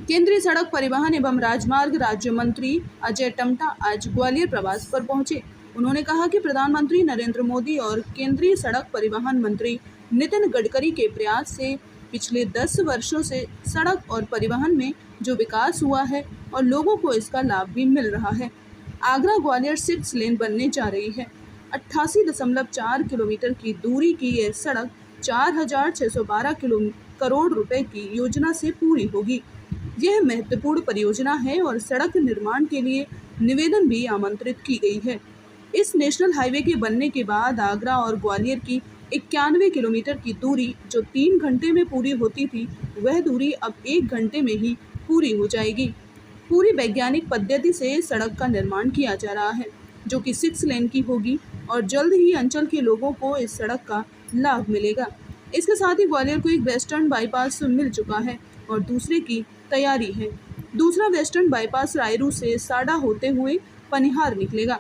केंद्रीय सड़क परिवहन एवं राजमार्ग राज्य मंत्री अजय टमटा आज ग्वालियर प्रवास पर पहुंचे। उन्होंने कहा कि प्रधानमंत्री नरेंद्र मोदी और केंद्रीय सड़क परिवहन मंत्री नितिन गडकरी के प्रयास से पिछले 10 वर्षों से सड़क और परिवहन में जो विकास हुआ है और लोगों को इसका लाभ भी मिल रहा है। आगरा ग्वालियर 6 लेन बनने जा रही है। 88.4 किलोमीटर की दूरी की यह सड़क 4,612 करोड़ रुपए की योजना से पूरी होगी। यह महत्वपूर्ण परियोजना है और सड़क निर्माण के लिए निवेदन भी आमंत्रित की गई है। इस नेशनल हाईवे के बनने के बाद आगरा और ग्वालियर की 91 किलोमीटर की दूरी जो 3 घंटे में पूरी होती थी, वह दूरी अब 1 घंटे में ही पूरी हो जाएगी। पूरी वैज्ञानिक पद्धति से सड़क का निर्माण किया जा रहा है, जो कि 6 लेन की होगी और जल्द ही अंचल के लोगों को इस सड़क का लाभ मिलेगा। इसके साथ ही ग्वालियर को एक वेस्टर्न बाईपास मिल चुका है और दूसरे की तैयारी है। दूसरा वेस्टर्न बाईपास रायरू से साड़ा होते हुए पनिहार निकलेगा।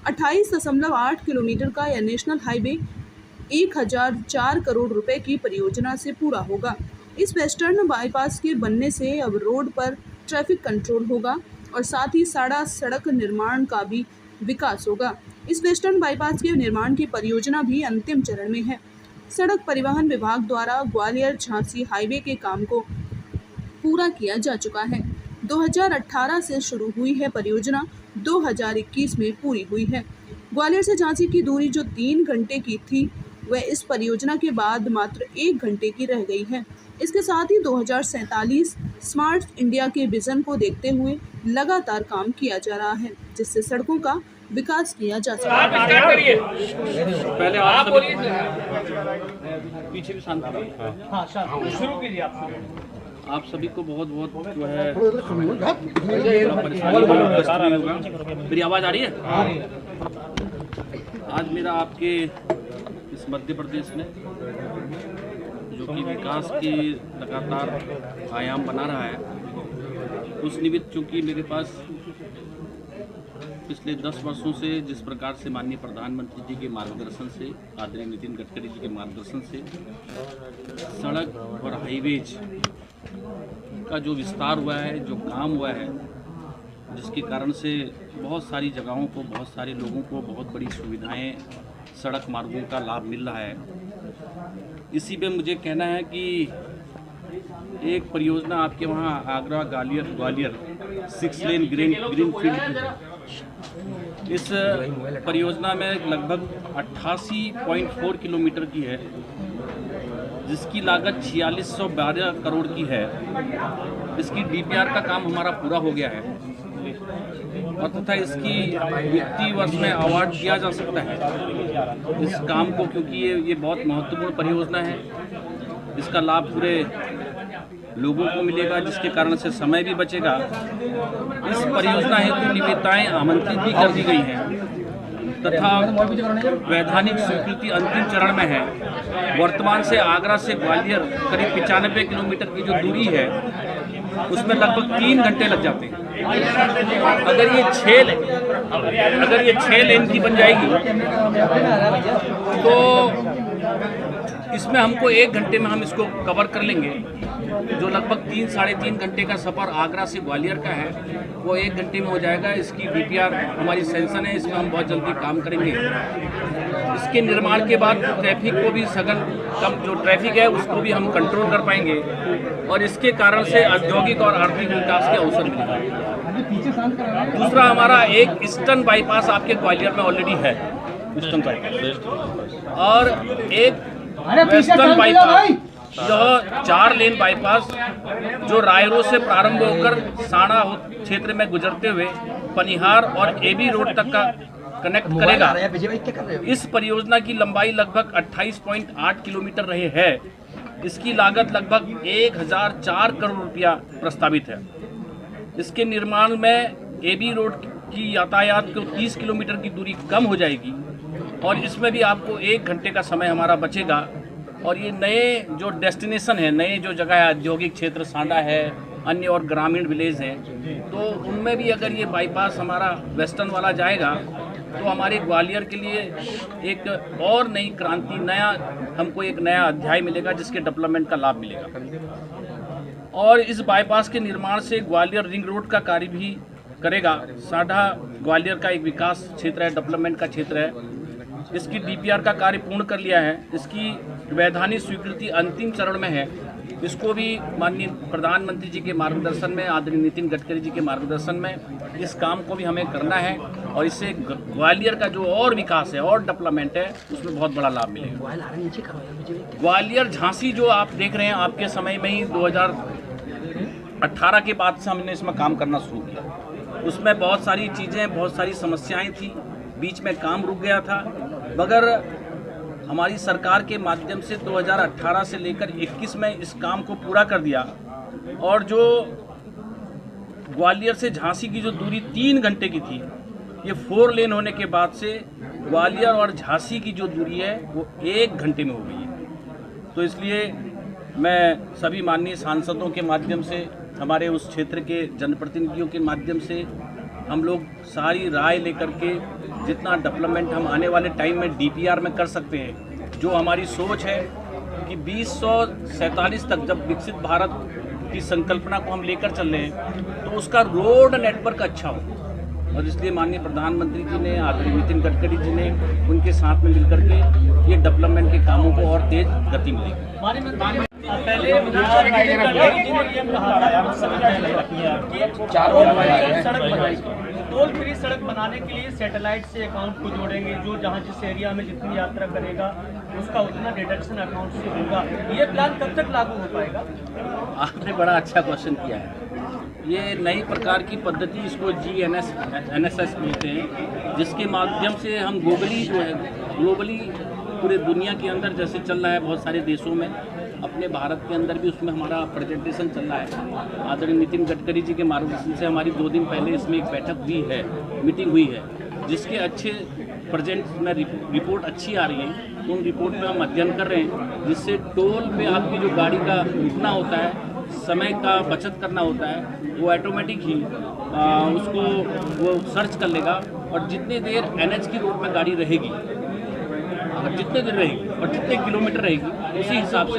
28.8 किलोमीटर का यह नेशनल हाईवे 1,004 करोड़ रुपए की परियोजना से पूरा होगा। इस वेस्टर्न बाईपास के बनने से अब रोड पर ट्रैफिक कंट्रोल होगा और साथ ही साड़ा सड़क निर्माण का भी विकास होगा। इस वेस्टर्न बाईपास के निर्माण की परियोजना भी अंतिम चरण में है। सड़क परिवहन विभाग द्वारा ग्वालियर झांसी हाईवे के काम को पूरा किया जा चुका है। 2018 से शुरू हुई है परियोजना, 2021 में पूरी हुई है। ग्वालियर से झांसी की दूरी जो 3 घंटे की थी, वह इस परियोजना के बाद मात्र 1 घंटे की रह गई है। इसके साथ ही 2047 स्मार्ट इंडिया के विजन को देखते हुए लगातार काम किया जा रहा है, जिससे सड़कों का विकास किया जा सके। पहले आप बोलिए, पीछे भी शांत शुरू कीजिए। आप सभी को बहुत बहुत जो है मेरी आवाज़ आ रही है? आज मेरा आपके इस मध्य प्रदेश में जो कि विकास की लगातार आयाम बना रहा है, उस निमित्त चूँकि मेरे पास पिछले 10 वर्षों से जिस प्रकार से माननीय प्रधानमंत्री जी के मार्गदर्शन से, आदरणीय नितिन गडकरी जी के मार्गदर्शन से सड़क और हाईवेज का जो विस्तार हुआ है, जो काम हुआ है, जिसके कारण से बहुत सारी जगहों को, बहुत सारे लोगों को बहुत बड़ी सुविधाएं, सड़क मार्गों का लाभ मिल रहा है। इसी पे मुझे कहना है कि एक परियोजना आपके वहाँ आगरा ग्वालियर 6 लेन ग्रीन फील्ड की है। इस परियोजना में लगभग 88.4 किलोमीटर की है, जिसकी लागत 4612 करोड़ की है। इसकी DPR का काम हमारा पूरा हो गया है और तथा इसकी वित्तीय वर्ष में अवार्ड दिया जा सकता है इस काम को, क्योंकि ये बहुत महत्वपूर्ण परियोजना है। इसका लाभ पूरे लोगों को मिलेगा, जिसके कारण से समय भी बचेगा। इस परियोजना हेतु निविदाएं आमंत्रित भी कर दी गई हैं तथा वैधानिक स्वीकृति अंतिम चरण में है। वर्तमान से आगरा से ग्वालियर करीब 95 किलोमीटर की जो दूरी है, उसमें लगभग 3 घंटे लग जाते हैं। अगर ये 6 लेन की बन जाएगी तो इसमें हमको 1 घंटे में हम इसको कवर कर लेंगे। जो लगभग 3-3.5 घंटे का सफ़र आगरा से ग्वालियर का है, वो 1 घंटे में हो जाएगा। इसकी DPR हमारी सेंशन है, इसमें हम बहुत जल्दी काम करेंगे। इसके निर्माण के बाद ट्रैफिक को भी कम जो ट्रैफिक है उसको भी हम कंट्रोल कर पाएंगे और इसके कारण से औद्योगिक और आर्थिक विकास के अवसर मिलेगा। दूसरा, हमारा एक ईस्टर्न बाईपास आपके ग्वालियर में ऑलरेडी है, ईस्टर्न बाईपास, और एक वेस्टर्न बाईपास जो 4 लेन बाईपास जो रायरो से प्रारंभ होकर साड़ा क्षेत्र में गुजरते हुए पनिहार और AB रोड तक का कनेक्ट करेगा। इस परियोजना की लंबाई लगभग 28.8 किलोमीटर रही है। इसकी लागत लगभग 1,004 करोड़ रुपया प्रस्तावित है। इसके निर्माण में AB रोड की यातायात को 30 किलोमीटर की दूरी कम हो जाएगी और इसमें भी आपको 1 घंटे का समय हमारा बचेगा। और ये नए जो डेस्टिनेशन है, नए जो जगह है, औद्योगिक क्षेत्र साड़ा है, अन्य और ग्रामीण विलेज हैं, तो उनमें भी अगर ये बाईपास हमारा वेस्टर्न वाला जाएगा तो हमारे ग्वालियर के लिए एक और नई क्रांति, हमको एक नया अध्याय मिलेगा, जिसके डेवलपमेंट का लाभ मिलेगा। और इस बाईपास के निर्माण से ग्वालियर रिंग रोड का कार्य भी करेगा। साढ़ा ग्वालियर का एक विकास क्षेत्र है, डेवलपमेंट का क्षेत्र है। इसकी डीपीआर का कार्य पूर्ण कर लिया है। इसकी वैधानिक स्वीकृति अंतिम चरण में है। इसको भी माननीय प्रधानमंत्री जी के मार्गदर्शन में, आदरणीय नितिन गडकरी जी के मार्गदर्शन में इस काम को भी हमें करना है और इससे ग्वालियर का जो और विकास है और डेवलपमेंट है उसमें बहुत बड़ा लाभ मिलेगा। ग्वालियर झांसी जो आप देख रहे हैं, आपके समय में ही 2018 के बाद से हमने इसमें काम करना शुरू किया। उसमें बहुत सारी चीज़ें, बहुत सारी समस्याएं थी, बीच में काम रुक गया था, मगर हमारी सरकार के माध्यम से 2018 से लेकर 21 में इस काम को पूरा कर दिया। और जो ग्वालियर से झांसी की जो दूरी 3 घंटे की थी, ये 4 लेन होने के बाद से ग्वालियर और झांसी की जो दूरी है वो 1 घंटे में हो गई है। तो इसलिए मैं सभी माननीय सांसदों के माध्यम से, हमारे उस क्षेत्र के जनप्रतिनिधियों के माध्यम से हम लोग सारी राय लेकर के जितना डेवलपमेंट हम आने वाले टाइम में डीपीआर में कर सकते हैं, जो हमारी सोच है कि 2047 तक जब विकसित भारत की संकल्पना को हम लेकर चल रहे हैं तो उसका रोड नेटवर्क अच्छा हो। और इसलिए माननीय प्रधानमंत्री जी ने, आदरणीय नितिन गडकरी जी ने, उनके साथ में मिलकर के ये डेवलपमेंट के कामों को और तेज गति मिलेगी। पहले टोल फ्री सड़क बनाने के लिए सैटेलाइट से अकाउंट को जोड़ेंगे, जो जहाँ जिस एरिया में जितनी यात्रा करेगा उसका उतना डिडक्शन अकाउंट से होगा। ये प्लान कब तक लागू हो पाएगा? आपने बड़ा अच्छा क्वेश्चन किया है। ये नई प्रकार की पद्धति, इसको GNSS बोलते हैं, जिसके माध्यम से हम ग्लोबली पूरे दुनिया के अंदर जैसे चल रहा है बहुत सारे देशों में, अपने भारत के अंदर भी उसमें हमारा प्रेजेंटेशन चल रहा है। आदरणीय नितिन गडकरी जी के मार्गदर्शन से हमारी 2 दिन पहले इसमें एक बैठक हुई है, मीटिंग हुई है, जिसके अच्छे प्रेजेंट में रिपोर्ट अच्छी आ रही है। उन रिपोर्ट में हम अध्ययन कर रहे हैं, जिससे टोल पे आपकी जो गाड़ी का रुकना होता है, समय का बचत करना होता है, वो ऑटोमेटिक ही उसको वो सर्च कर लेगा और जितनी देर NH की रोड में गाड़ी रहेगी, अगर जितने दिन रहेगी और जितने किलोमीटर रहेगी, उसी हिसाब से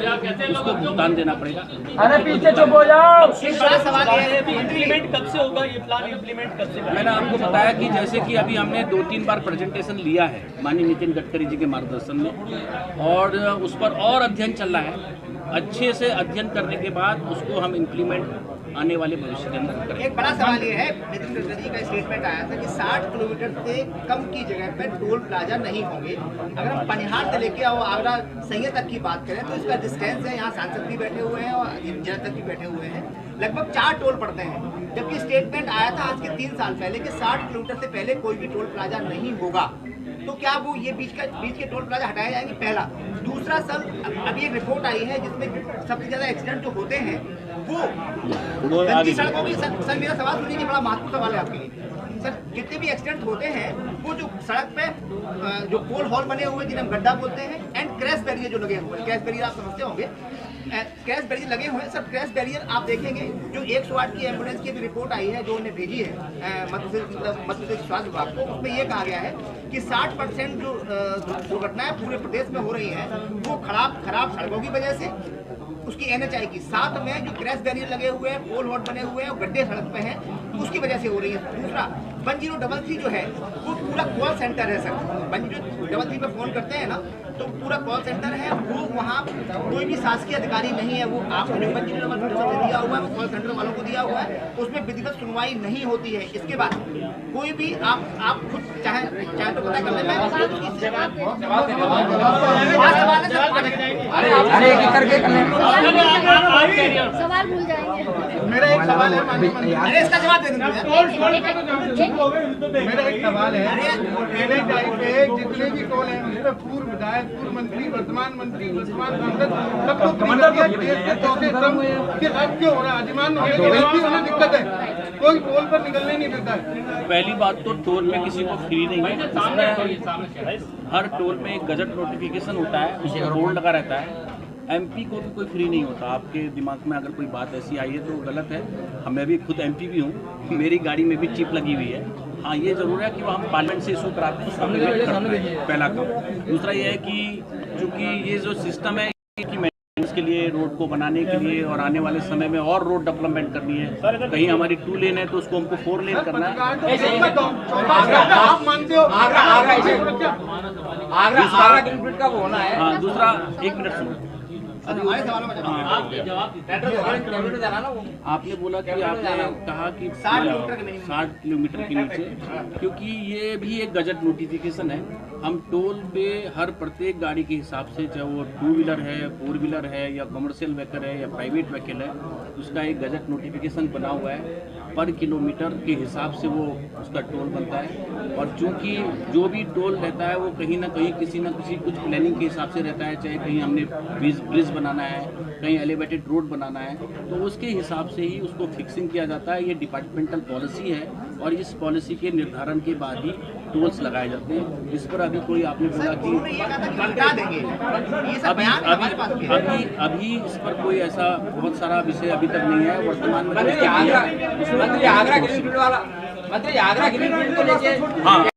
उसको भुगतान देना पड़ेगा। अरे पीछे चुप हो जाओ। सवाल ये है कि इम्प्लीमेंट कब से होगा ये प्लान? इम्प्लीमेंट कब से? मैंने आपको बताया कि जैसे कि अभी हमने 2-3 बार प्रेजेंटेशन लिया है माननीय नितिन गडकरी जी के मार्गदर्शन में, और उस पर और अध्ययन चल रहा है। अच्छे से अध्ययन करने के बाद उसको हम इम्प्लीमेंट आने वाले भविष्य के अंदर करेंगे। एक बड़ा सवाल ये है, नितिन गडकरी का स्टेटमेंट आया था कि 60 किलोमीटर से कम की जगह पर टोल प्लाजा नहीं होंगे। अगर हम पनिहार से लेके और आगरा सैया तक की बात करें तो इसका डिस्टेंस है, यहाँ सांसद भी बैठे हुए हैं और जनता भी बैठे हुए हैं, लगभग 4 टोल पड़ते हैं। जबकि स्टेटमेंट आया था आज के 3 साल पहले कि 60 किलोमीटर से पहले कोई भी टोल प्लाजा नहीं होगा। तो क्या वो ये बीच के टोल प्लाजा हटाए जाएंगे? पहला। दूसरा, सर अभी एक रिपोर्ट आई है जिसमें सबसे ज्यादा एक्सीडेंट जो होते हैं वो गंदी सड़कों की। सर मेरा सवाल सुनिए कि बड़ा महत्वपूर्ण सवाल है आपके लिए। सर जितने भी एक्सीडेंट होते हैं वो जो सड़क पे जो पोल हॉल बने हुए जिन्हें हम गड्ढा बोलते हैं, एंड क्रैश बैरियर जो लगे हुए हैं, क्रैश बैरियर आप समझते होंगे, क्रैश बैरियर लगे हुए हैं। सर क्रैश बैरियर आप देखेंगे, जो 108 की एम्बुलेंस की भी रिपोर्ट आई है जो उन्हें भेजी है मध्य प्रदेश स्वास्थ्य विभाग को, उसमें ये कहा गया है कि 60% जो दुर्घटनाएं पूरे प्रदेश में हो रही हैं वो खराब सड़कों की वजह से, उसकी NHI की, साथ में जो क्रैश बैरियर लगे हुए हैं, पोल हॉट बने हुए हैं और गड्ढे सड़क पे हैं, उसकी वजह से हो रही है। दूसरा, 1033 जो है वो पूरा कॉल सेंटर है। सर 1033 पे फोन करते हैं ना तो पूरा कॉल सेंटर है, वो वहाँ कोई भी शासकीय अधिकारी नहीं है। वो आपको जो 1033 दिया हुआ है वो कॉल सेंटर वालों को दिया हुआ है, उसमें विधिवत सुनवाई नहीं होती है। इसके बाद कोई भी आप खुद चाहे तो पता कर लें। सवाल भूल जाएंगे। मेरा एक सवाल है, अरे इसका जवाब दे देंगे। मेरा एक सवाल है, NHI पे जितने भी टोल हैं उस पर पूर्व विधायक, पूर्व मंत्री, वर्तमान मंत्री, वर्तमान सांसद सब लोग क्यों हो रहा है? अधिमान उन्हें दिक्कत है, कोई टोल पर निकलने नहीं देता है। पहली बात तो टोल में किसी को फ्री नहीं है। हर टोल में एक गजट नोटिफिकेशन होता है, उसका बोर्ड लगा रहता है। MP को भी कोई फ्री नहीं होता। आपके दिमाग में अगर कोई बात ऐसी आई है तो गलत है। मैं भी खुद MP भी हूँ, मेरी गाड़ी में भी चिप लगी हुई है। हाँ, ये ज़रूर है कि वो हम पार्लियामेंट से इशू कराते हैं, उसका पेमेंट करते हैं, पहला काम। दूसरा ये है कि चूँकि ये जो सिस्टम है कि मेंटेनेंस के लिए, रोड को बनाने के लिए और आने वाले समय में और रोड डेवलपमेंट करनी है। कहीं हमारी 2 लेन है तो उसको हमको 4 लेन करना है। आप मानते हो आगरा किलोमीटर का होना है। हाँ, दूसरा 1 मिनट सुनो। आपने बोला कि आपने कहा कि 60 किलोमीटर के नीचे, क्योंकि ये भी एक गजट नोटिफिकेशन है। हम टोल पे हर प्रत्येक गाड़ी के हिसाब से, चाहे वो 2 व्हीलर है, 4 व्हीलर है या कमर्शियल व्हीकल है या प्राइवेट व्हीकल है, उसका एक गजट नोटिफिकेशन बना हुआ है। पर किलोमीटर के हिसाब से वो उसका टोल बनता है। और चूंकि जो भी टोल रहता है वो कहीं ना कहीं किसी न किसी कुछ प्लानिंग के हिसाब से रहता है। चाहे कहीं हमने ब्रिज बनाना है, कहीं एलिवेटेड रोड बनाना है, तो उसके हिसाब से ही उसको फिक्सिंग किया जाता है। ये डिपार्टमेंटल पॉलिसी है और इस पॉलिसी के निर्धारण के बाद ही टोल्स लगाए जाते हैं। इस पर अभी कोई आपने बोला कि अभी इस पर कोई ऐसा बहुत सारा विषय अभी तक नहीं है वर्तमान में। आगरा किलोमीटर वाला, आगरा किलोमीटर को लेके, हाँ।